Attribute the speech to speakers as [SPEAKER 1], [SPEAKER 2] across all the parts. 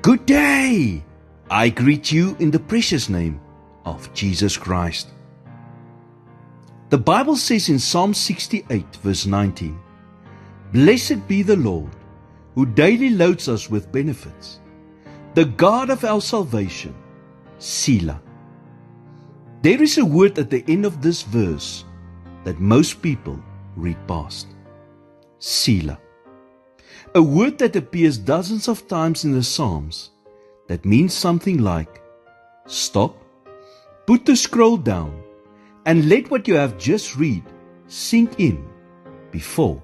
[SPEAKER 1] Good day! I greet you in the precious name of Jesus Christ. The Bible says in Psalm 68 verse 19, Blessed be the Lord, who daily loads us with benefits, the God of our salvation, Selah. There is a word at the end of this verse that most people read past. Selah. A word that appears dozens of times in the Psalms that means something like, stop, put the scroll down, and let what you have just read sink in before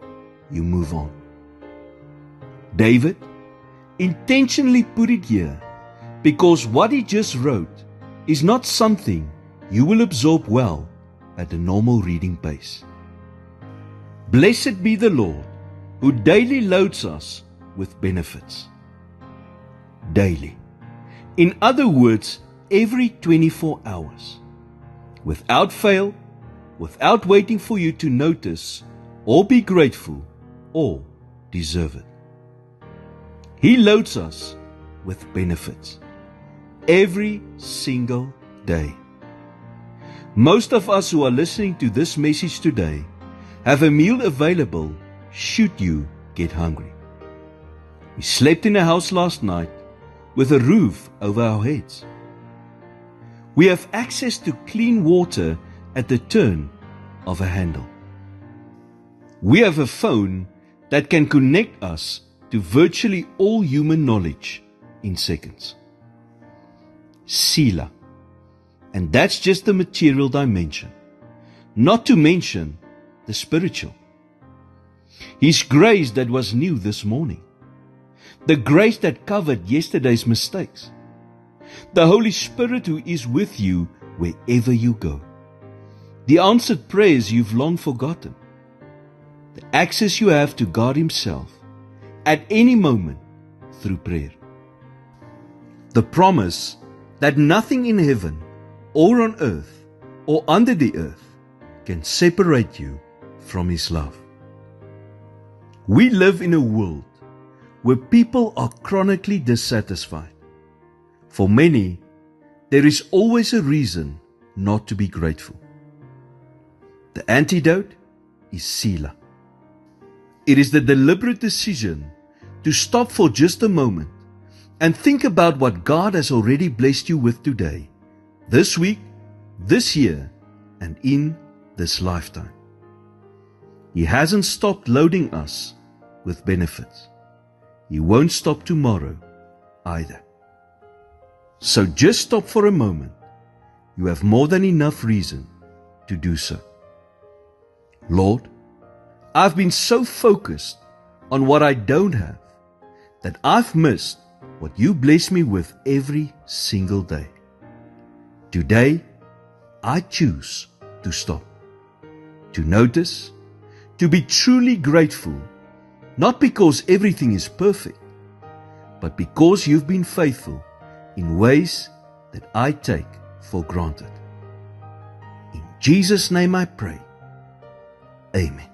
[SPEAKER 1] you move on. David intentionally put it here because what he just wrote is not something you will absorb well at a normal reading pace. Blessed be the Lord, who daily loads us with benefits. Daily. In other words, every 24 hours. Without fail, without waiting for you to notice or be grateful or deserve it. He loads us with benefits. Every single day. Most of us who are listening to this message today have a meal available should you get hungry. We slept in a house last night with a roof over our heads. We have access to clean water at the turn of a handle. We have a phone that can connect us to virtually all human knowledge in seconds. Selah. And that's just the material dimension, not to mention the spiritual. His grace that was new this morning. The grace that covered yesterday's mistakes. The Holy Spirit who is with you wherever you go. The answered prayers you've long forgotten. The access you have to God Himself at any moment through prayer. The promise that nothing in heaven or on earth or under the earth can separate you from His love. We live in a world where people are chronically dissatisfied. For many, there is always a reason not to be grateful. The antidote is Selah. It is the deliberate decision to stop for just a moment and think about what God has already blessed you with today, this week, this year, and in this lifetime. He hasn't stopped loading us with benefits. He won't stop tomorrow either. So just stop for a moment. You have more than enough reason to do so. Lord, I've been so focused on what I don't have that I've missed what you bless me with every single day. Today, I choose to stop, to notice, to be truly grateful, not because everything is perfect, but because you've been faithful in ways that I take for granted. In Jesus' name I pray. Amen.